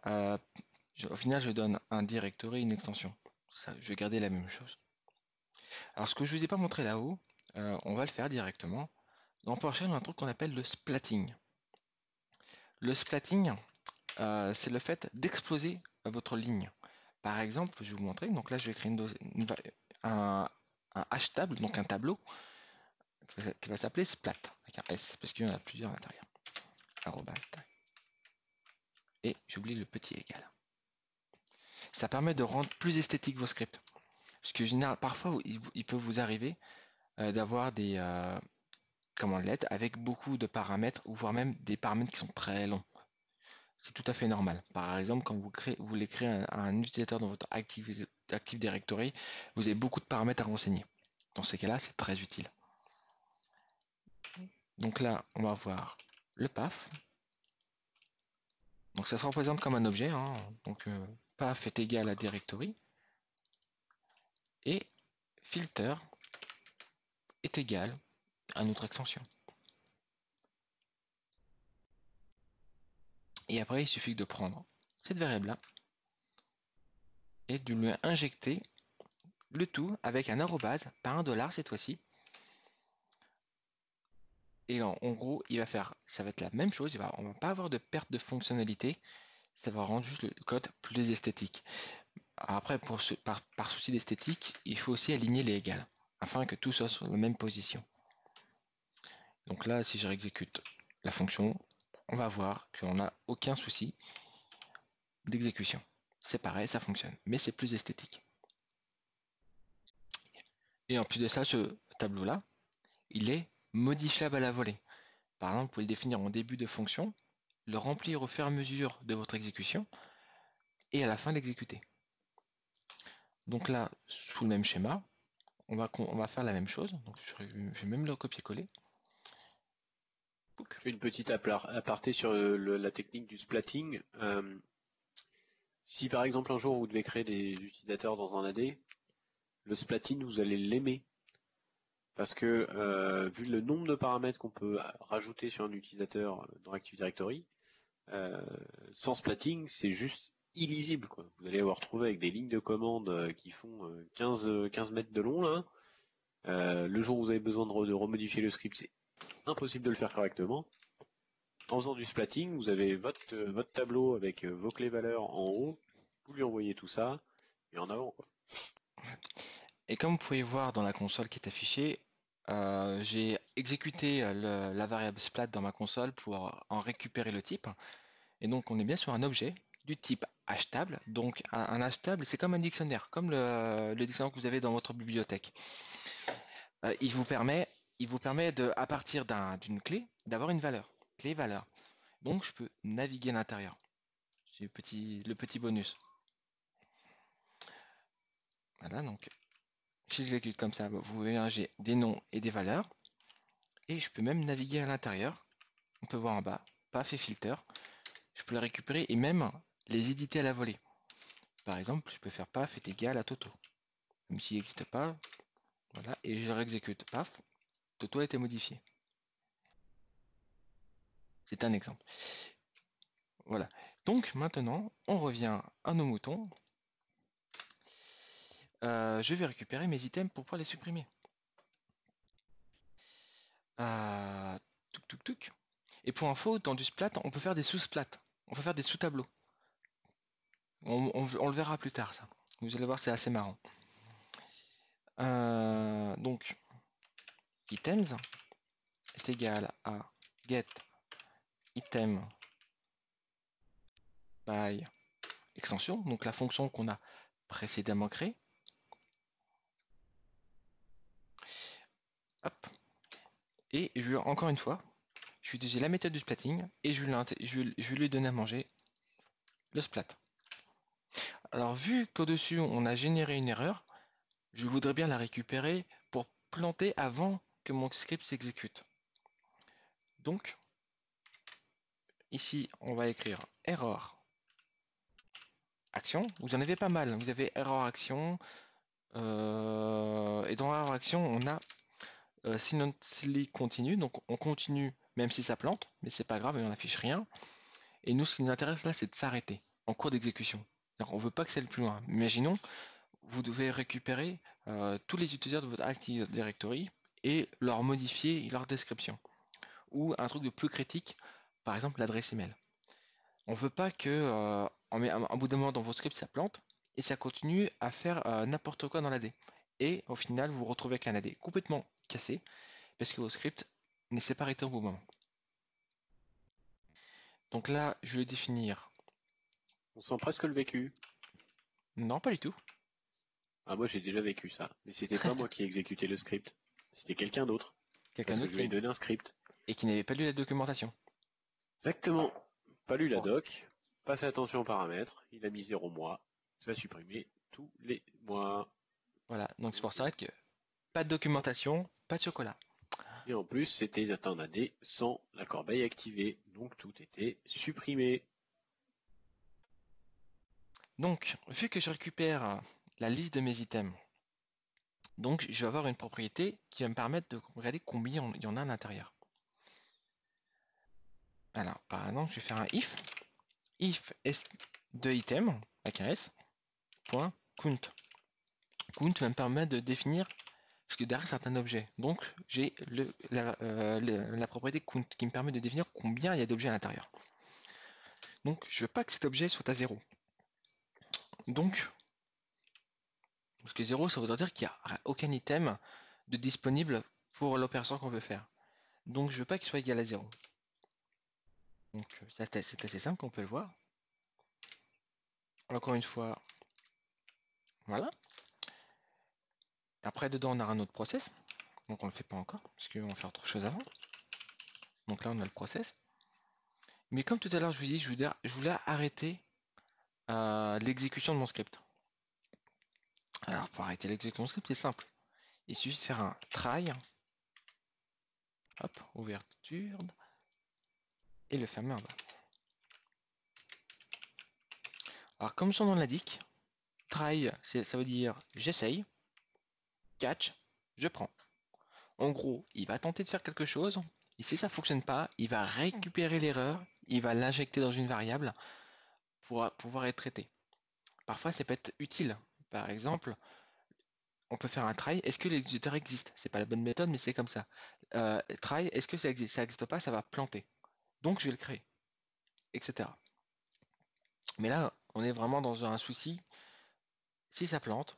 Au final, je donne un directory, une extension. Ça, je vais garder la même chose. Alors, ce que je ne vous ai pas montré là-haut, on va le faire directement. Dans PowerShell, on a un truc qu'on appelle le splatting. Le splatting, c'est le fait d'exploser votre ligne. Par exemple, je vais vous montrer. Donc là, je vais créer un hashtag, donc un tableau, qui va s'appeler splat, avec un S, parce qu'il y en a plusieurs à l'intérieur. Et j'oublie le petit égal. Ça permet de rendre plus esthétique vos scripts. Parce que parfois, il peut vous arriver d'avoir des lettres avec beaucoup de paramètres, ou voire même des paramètres qui sont très longs. C'est tout à fait normal. Par exemple, quand vous voulez créer un utilisateur dans votre Active Directory, vous avez beaucoup de paramètres à renseigner. Dans ces cas-là, c'est très utile. Donc là, on va voir le path. Donc ça se représente comme un objet. Hein. Donc path est égal à directory. Et filter est égal à notre extension. Et après, il suffit de prendre cette variable-là et de lui injecter le tout avec un arrobase par un dollar cette fois-ci. Et en gros, ça va être la même chose. On ne va pas avoir de perte de fonctionnalité. Ça va rendre juste le code plus esthétique. Après, par souci d'esthétique, il faut aussi aligner les égales afin que tout soit sur la même position. Donc là, si je réexécute la fonction, on va voir qu'on n'a aucun souci d'exécution. C'est pareil, ça fonctionne, mais c'est plus esthétique. Et en plus de ça, ce tableau-là, il est modifiable à la volée. Par exemple, vous pouvez le définir en début de fonction, le remplir au fur et à mesure de votre exécution, et à la fin l'exécuter. Donc là, sous le même schéma, on va faire la même chose. Donc je vais même le copier-coller. Je fais une petite aparté sur la technique du splatting. Si par exemple un jour vous devez créer des utilisateurs dans un AD, le splatting vous allez l'aimer. Parce que vu le nombre de paramètres qu'on peut rajouter sur un utilisateur dans Active Directory, sans splatting, c'est juste illisible, quoi. Vous allez vous retrouver avec des lignes de commande qui font 15 mètres de long là. Le jour où vous avez besoin de remodifier le script, c'est impossible de le faire correctement. En faisant du splatting, vous avez votre tableau avec vos clés valeurs en haut, vous lui envoyez tout ça, et en avant, quoi. Et comme vous pouvez voir dans la console qui est affichée, j'ai exécuté la variable splat dans ma console pour en récupérer le type. Et donc on est bien sur un objet du type hashtable. Donc un hashtable, c'est comme un dictionnaire, comme le dictionnaire que vous avez dans votre bibliothèque. Il vous permet à partir d'une clé, d'avoir une valeur. Clé valeur. Donc je peux naviguer à l'intérieur. C'est le petit bonus. Voilà, donc si j'exécute comme ça, vous verrez, j'ai des noms et des valeurs. Et je peux même naviguer à l'intérieur. On peut voir en bas, paf et filter. Je peux les récupérer et même les éditer à la volée. Par exemple, je peux faire paf est égal à Toto. Même s'il n'existe pas, voilà, et je réexécute, paf, Toto a été modifié. C'est un exemple. Voilà. Donc maintenant, on revient à nos moutons. Je vais récupérer mes items pour pouvoir les supprimer. Touc, touc, touc. Et pour info, dans du splat, on peut faire des sous-splats. On peut faire des sous-tableaux. On le verra plus tard, ça. Vous allez voir, c'est assez marrant. Donc, items est égal à get item by extension, donc la fonction qu'on a précédemment créée. Hop. Et je vais encore une fois, je vais utiliser la méthode du splatting et je vais lui donner à manger le splat. Alors vu qu'au-dessus on a généré une erreur, je voudrais bien la récupérer pour planter avant que mon script s'exécute. Donc, ici on va écrire error action. Vous en avez pas mal, vous avez error action, et dans error action on a silently continue, donc on continue même si ça plante, mais c'est pas grave, et on n'affiche rien. Et nous, ce qui nous intéresse là, c'est de s'arrêter en cours d'exécution. On ne veut pas que ça aille plus loin. Imaginons, vous devez récupérer tous les utilisateurs de votre Active Directory et leur modifier leur description. Ou un truc de plus critique, par exemple l'adresse email. On ne veut pas que un bout d'un moment dans vos scripts ça plante et ça continue à faire n'importe quoi dans l'AD. Et au final, vous vous retrouvez avec un AD complètement cassé parce que vos scripts n'est pas arrêté au bon moment. Donc là, je vais définir. On sent presque le vécu. Non, pas du tout. Ah, moi j'ai déjà vécu ça, mais c'était pas moi qui exécutais le script, c'était quelqu'un d'autre. Quelqu'un Parce que d'autre je lui ai donné un script. et qui n'avait pas lu la documentation. Exactement. Pas lu la Bon, doc, pas fait attention aux paramètres, il a mis 0 mois, ça va supprimer tous les mois. voilà, donc c'est pour ça que pas de documentation, pas de chocolat. Et en plus, c'était un AD sans la corbeille activée, donc tout était supprimé. Donc, vu que je récupère la liste de mes items, donc je vais avoir une propriété qui va me permettre de regarder combien il y en a à l'intérieur. Alors, par exemple, je vais faire un if s de item, avec un s, point count. Count va me permettre de définir, parce que derrière c'est un objet, donc j'ai la propriété count qui me permet de définir combien il y a d'objets à l'intérieur. Donc, je veux pas que cet objet soit à 0. Donc, parce que 0, ça voudrait dire qu'il n'y a aucun item de disponible pour l'opération qu'on veut faire. Donc, je veux pas qu'il soit égal à 0. Donc, c'est assez simple, on peut le voir. Encore une fois, voilà. Après, dedans, on a un autre process. Donc, on ne le fait pas encore, parce qu'on va faire autre chose avant. Donc là, on a le process. Mais comme tout à l'heure, je vous dis, je voulais arrêter l'exécution de mon script. Alors, pour arrêter l'exécution de mon script, c'est simple. Il suffit de faire un try. Hop, ouverture. Et le fermer en bas. Alors, comme son nom l'indique, try, ça veut dire j'essaye. Catch, je prends. En gros, il va tenter de faire quelque chose. Et si ça ne fonctionne pas, il va récupérer l'erreur. Il va l'injecter dans une variable pour pouvoir être traité. Parfois, ça peut être utile. Par exemple, on peut faire un try. Est-ce que l'exécuteur existe? C'est pas la bonne méthode, mais c'est comme ça. Try, est-ce que ça existe? Ça n'existe pas, ça va planter. Donc, je vais le créer, etc. Mais là, on est vraiment dans un souci. Si ça plante,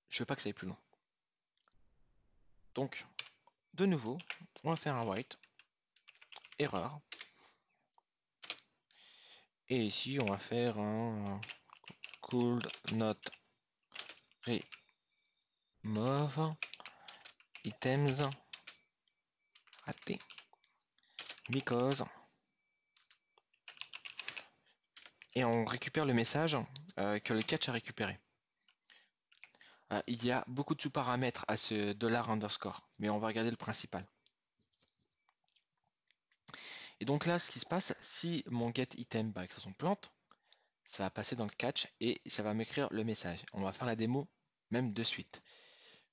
je veux pas que ça aille plus loin. Donc, de nouveau, on va faire un write, erreur. Et ici, on va faire un could not remove items raté because. Et on récupère le message que le catch a récupéré. Il y a beaucoup de sous-paramètres à ce $_, mais on va regarder le principal. Et donc là, ce qui se passe, si mon getItem par extension plante, ça va passer dans le catch et ça va m'écrire le message. On va faire la démo même de suite.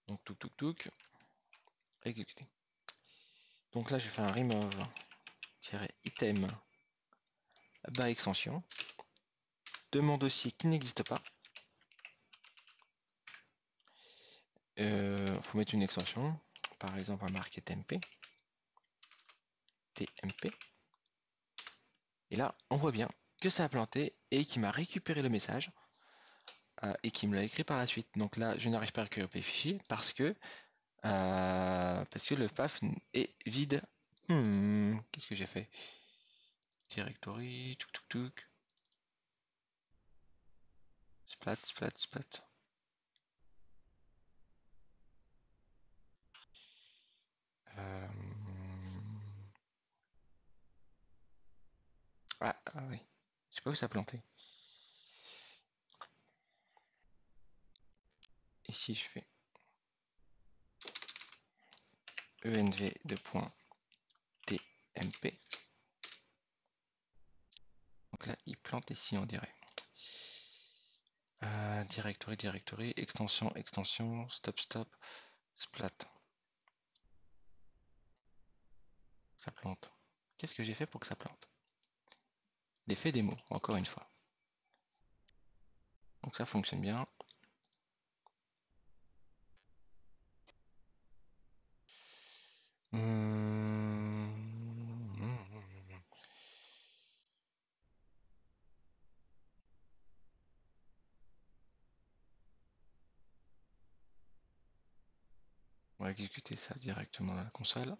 Donc tuk, exécuter. Donc là, je fais un remove-item by extension de mon dossier qui n'existe pas. Faut mettre une extension, par exemple un marqué TMP. Et là, on voit bien que ça a planté et qu'il m'a récupéré le message et qu'il me l'a écrit par la suite. Donc là, je n'arrive pas à récupérer les fichiers parce que le path est vide. Qu'est-ce que j'ai fait? Directory, tuk. Splat. Ah oui, je sais pas où ça a planté. Ici, je fais env2.tmp. Donc là, il plante ici, on dirait. Directory, extension, stop, splat. Ça plante. Qu'est-ce que j'ai fait pour que ça plante? L'effet démo, encore une fois. Donc ça fonctionne bien. On va exécuter ça directement dans la console.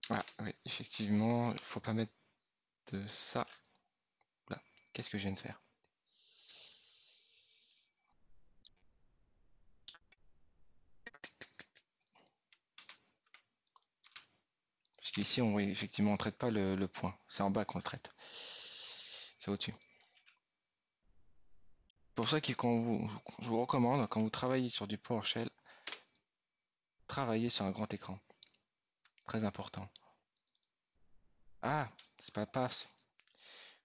Ah oui, effectivement, il ne faut pas mettre de ça. Là, qu'est-ce que je viens de faire? Parce qu'ici, effectivement, on ne traite pas le point. C'est en bas qu'on le traite. C'est au-dessus. C'est pour ça que je vous recommande, quand vous travaillez sur du PowerShell, travaillez sur un grand écran. Très important. Ah, c'est pas path.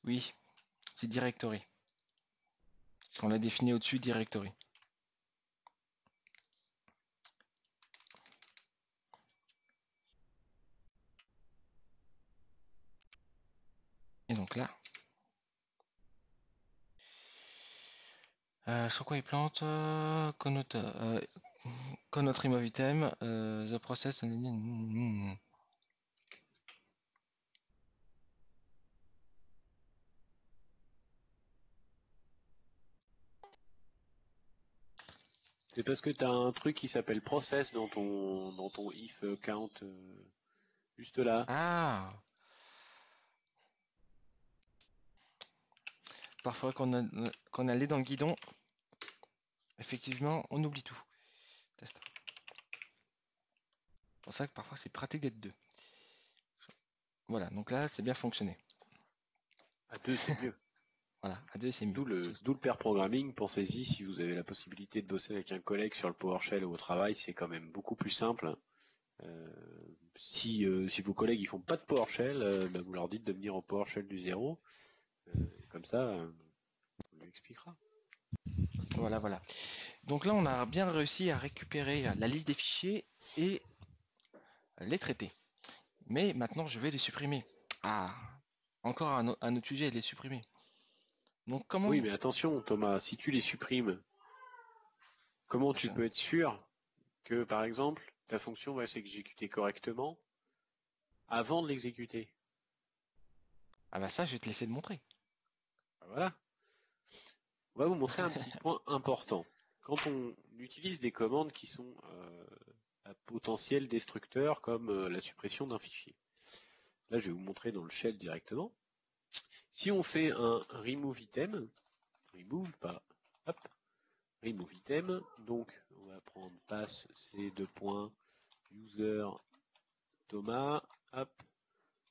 Oui, c'est directory. Parce qu'on l'a défini au-dessus, directory. Et donc là, sur quoi il plante connote remove item, the process. C'est parce que tu as un truc qui s'appelle process dans ton if count juste là. Ah, parfois qu'on a allait dans le guidon. effectivement, on oublie tout. Test. C'est pour ça que parfois c'est pratique d'être deux. Voilà, donc là, c'est bien fonctionné. À deux, c'est mieux. Voilà, à deux, c'est mieux. D'où le pair programming. Pensez-y, si vous avez la possibilité de bosser avec un collègue sur le PowerShell au travail, c'est quand même beaucoup plus simple. Si vos collègues ils font pas de PowerShell, vous leur dites de venir au PowerShell du zéro. Comme ça, on lui expliquera. Voilà, voilà. Donc là, on a bien réussi à récupérer la liste des fichiers et les traiter. Mais maintenant, je vais les supprimer. Ah, encore un autre sujet, les supprimer. Donc comment... Oui, mais attention, Thomas, si tu les supprimes, comment tu peux être sûr que, par exemple, ta fonction va s'exécuter correctement avant de l'exécuter? Ah bah ça, je vais te laisser le montrer. Voilà. On va vous montrer un petit point important. Quand on utilise des commandes qui sont à potentiel destructeur, comme la suppression d'un fichier. Là, je vais vous montrer dans le shell directement. Si on fait un remove item, remove, pas, hop, remove item, donc on va prendre pass c deux points user Thomas, hop.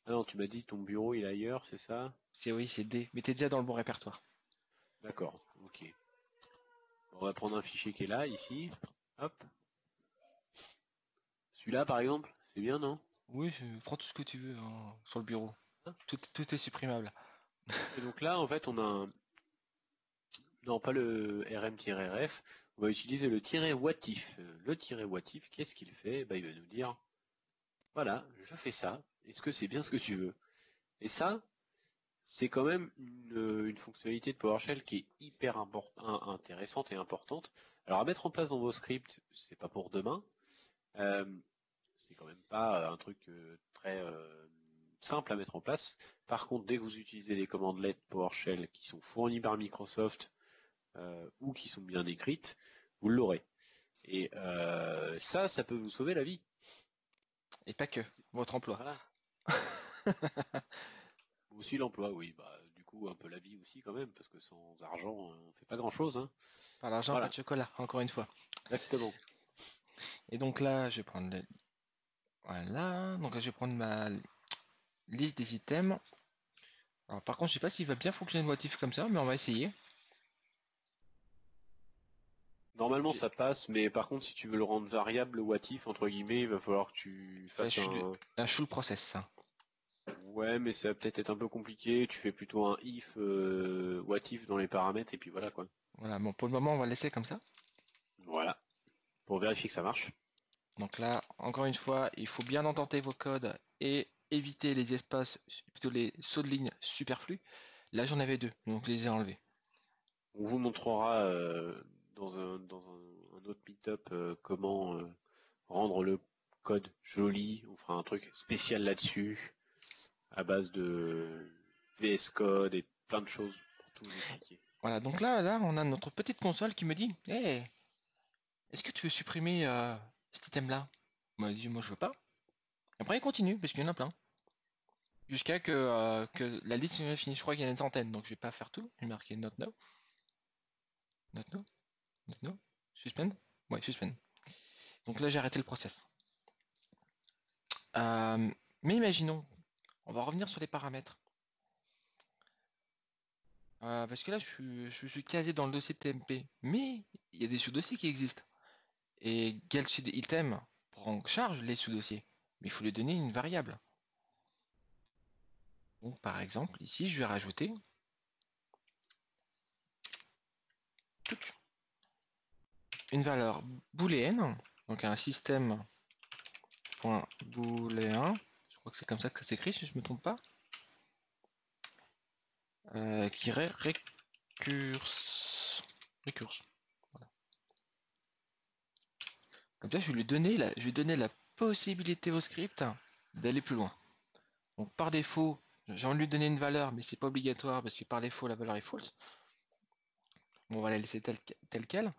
Ah non, tu m'as dit ton bureau il est ailleurs, c'est ça? C'est oui, c'est D, mais t'es déjà dans le bon répertoire. D'accord, ok. On va prendre un fichier qui est là, ici, hop. Celui-là par exemple, c'est bien, non? Oui, prends tout ce que tu veux hein, sur le bureau. Hein. Tout est supprimable. Et donc là, en fait, on a un... Non, pas le rm-rf, on va utiliser le -watif. Le -watif, qu'est-ce qu'il fait? Bah, il va nous dire, voilà, je fais ça, est-ce que c'est bien ce que tu veux? Et ça, c'est quand même une fonctionnalité de PowerShell qui est hyper intéressante et importante. Alors à mettre en place dans vos scripts, c'est pas pour demain. Euh, c'est quand même pas un truc très simple à mettre en place. Par contre, dès que vous utilisez des commandes LED PowerShell qui sont fournies par Microsoft ou qui sont bien écrites, vous l'aurez. Et ça peut vous sauver la vie. Et pas que, votre emploi. Voilà. Aussi l'emploi, oui. Bah, du coup, un peu la vie aussi quand même, parce que sans argent, on fait pas grand-chose. Hein. Par l'argent, pas Voilà, de chocolat, encore une fois. exactement. Et donc là, je vais prendre voilà. Donc là, je vais prendre ma liste des items. Alors par contre, je sais pas s'il va bien fonctionner le motif comme ça, mais on va essayer. Normalement, ça passe, mais par contre, si tu veux le rendre variable, watif, entre guillemets, il va falloir que tu fasses Un full process, ça. Ouais, mais ça va peut-être être un peu compliqué. Tu fais plutôt un if, watif dans les paramètres, et puis voilà, quoi. Voilà, bon, pour le moment, on va le laisser comme ça. Voilà, pour vérifier que ça marche. Donc là, encore une fois, il faut bien ententer vos codes et éviter les espaces, plutôt les sauts de ligne superflus. Là, j'en avais deux, donc je les ai enlevés. On vous montrera dans un autre meet-up comment rendre le code joli. On fera un truc spécial là-dessus, à base de VS Code et plein de choses pour tout vous expliquer. Voilà, donc là, on a notre petite console qui me dit, hey, est-ce que tu veux supprimer cet item-là? Moi, je dis, moi, je veux pas. Après, il continue, parce qu'il y en a plein. Jusqu'à que la liste soit finie. Je crois qu'il y en a une centaine, donc je vais pas faire tout. Je vais marquer not now. Not now. Not now. Suspend. Ouais, suspend. Donc là, j'ai arrêté le process. Mais imaginons, on va revenir sur les paramètres. Parce que là, je suis casé dans le dossier TMP. Mais il y a des sous-dossiers qui existent. Et get item prend en charge les sous-dossiers. Mais il faut lui donner une variable. Donc par exemple, ici, je vais rajouter une valeur booléenne. Donc un système.booléen. Je crois que c'est comme ça que ça s'écrit, si je ne me trompe pas. Qui recurse. Voilà. Comme ça, je vais lui donner la possibilité au script d'aller plus loin. Donc par défaut, j'ai envie de lui donner une valeur, mais c'est pas obligatoire parce que par défaut la valeur est false. Bon, on va la laisser telle quelle.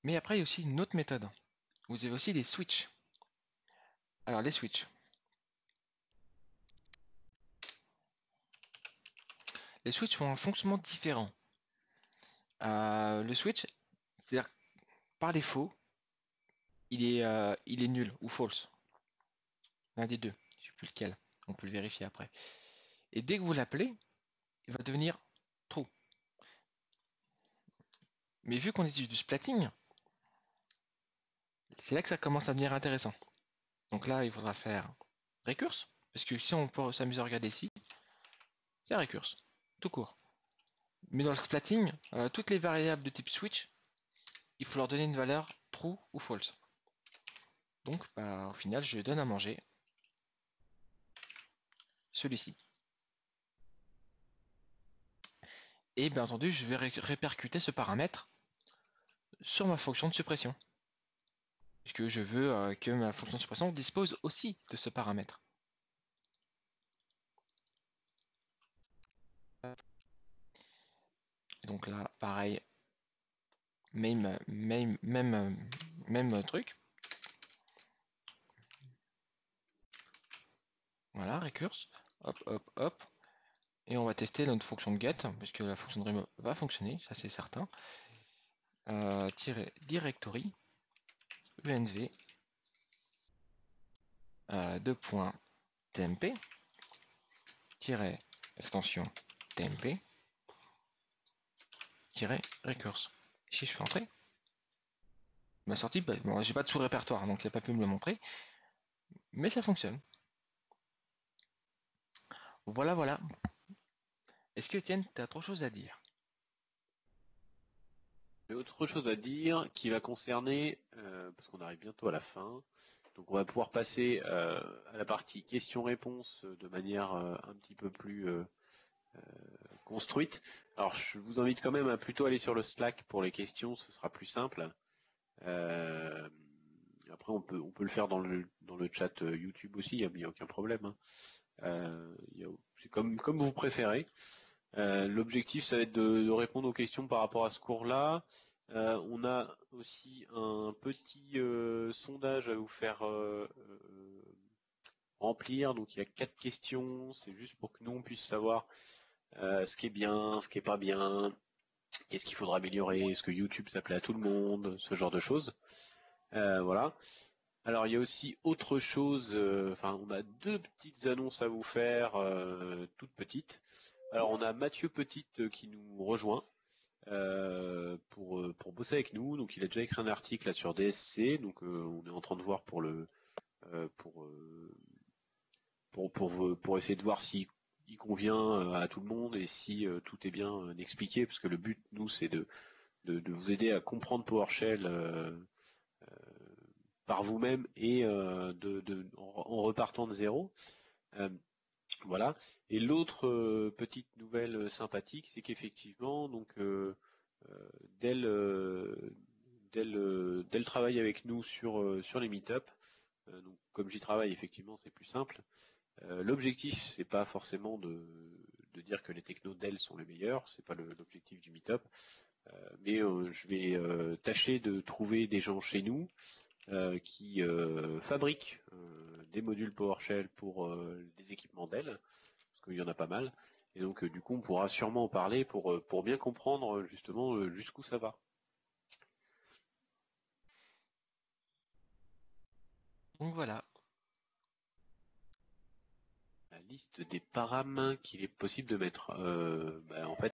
Mais après, il y a aussi une autre méthode. Vous avez aussi des switches. Alors les switches. Les switches ont un fonctionnement différent. Le switch, C'est-à-dire, par défaut, il est nul ou false. L'un des deux. Je ne sais plus lequel. On peut le vérifier après. Et dès que vous l'appelez, il va devenir true. Mais vu qu'on utilise du splatting, c'est là que ça commence à devenir intéressant. Donc là, il faudra faire recurse, parce que si on peut s'amuser à regarder ici, c'est recurse, tout court. Mais dans le splatting, toutes les variables de type switch, il faut leur donner une valeur true ou false. Donc bah, au final, je donne à manger celui-ci. Et bien entendu, je vais répercuter ce paramètre sur ma fonction de suppression. Puisque je veux que ma fonction de suppression dispose aussi de ce paramètre. Et donc là, pareil, même truc. Voilà, recurse, hop, hop, hop. Et on va tester notre fonction de get, parce que la fonction de remove va fonctionner, ça c'est certain. Directory, env, 2.tmp, extension tmp, recurse. Si je fais entrer, ma sortie, bah, bon, j'ai pas de sous-répertoire, donc il n'a pas pu me le montrer, mais ça fonctionne. Voilà, voilà. Est-ce que Étienne, tu as autre chose à dire? J'ai autre chose à dire qui va concerner, parce qu'on arrive bientôt à la fin, donc on va pouvoir passer à la partie questions-réponses de manière un petit peu plus construite. Alors je vous invite quand même à plutôt aller sur le Slack pour les questions, ce sera plus simple. Après on peut le faire dans le chat YouTube aussi, il n'y a aucun problème. Hein. C'est comme vous préférez. L'objectif, ça va être de répondre aux questions par rapport à ce cours-là. On a aussi un petit sondage à vous faire remplir. Donc il y a 4 questions. C'est juste pour que nous on puisse savoir ce qui est bien, ce qui est pas bien, qu'est-ce qu'il faudra améliorer, est-ce que YouTube s'appelait à tout le monde, ce genre de choses. Voilà. Alors il y a aussi autre chose. Enfin, on a 2 petites annonces à vous faire, toutes petites. Alors on a Mathieu Petite qui nous rejoint pour bosser avec nous. Donc il a déjà écrit un article là sur DSC. Donc on est en train de voir pour essayer de voir s'il convient à tout le monde et si tout est bien expliqué. Parce que le but, nous, c'est de vous aider à comprendre PowerShell par vous-même et en repartant de zéro. Voilà. Et l'autre petite nouvelle sympathique, c'est qu'effectivement, donc Dell travaille avec nous sur les meet-up. Donc, comme j'y travaille, effectivement, c'est plus simple. L'objectif, c'est pas forcément de dire que les technos Dell sont les meilleurs, c'est pas l'objectif du meet-up. Mais je vais tâcher de trouver des gens chez nous qui fabriquent des modules PowerShell pour les équipements Dell, parce qu'il y en a pas mal. Et donc du coup on pourra sûrement en parler pour bien comprendre justement jusqu'où ça va. Donc voilà. La liste des params qu'il est possible de mettre. En fait,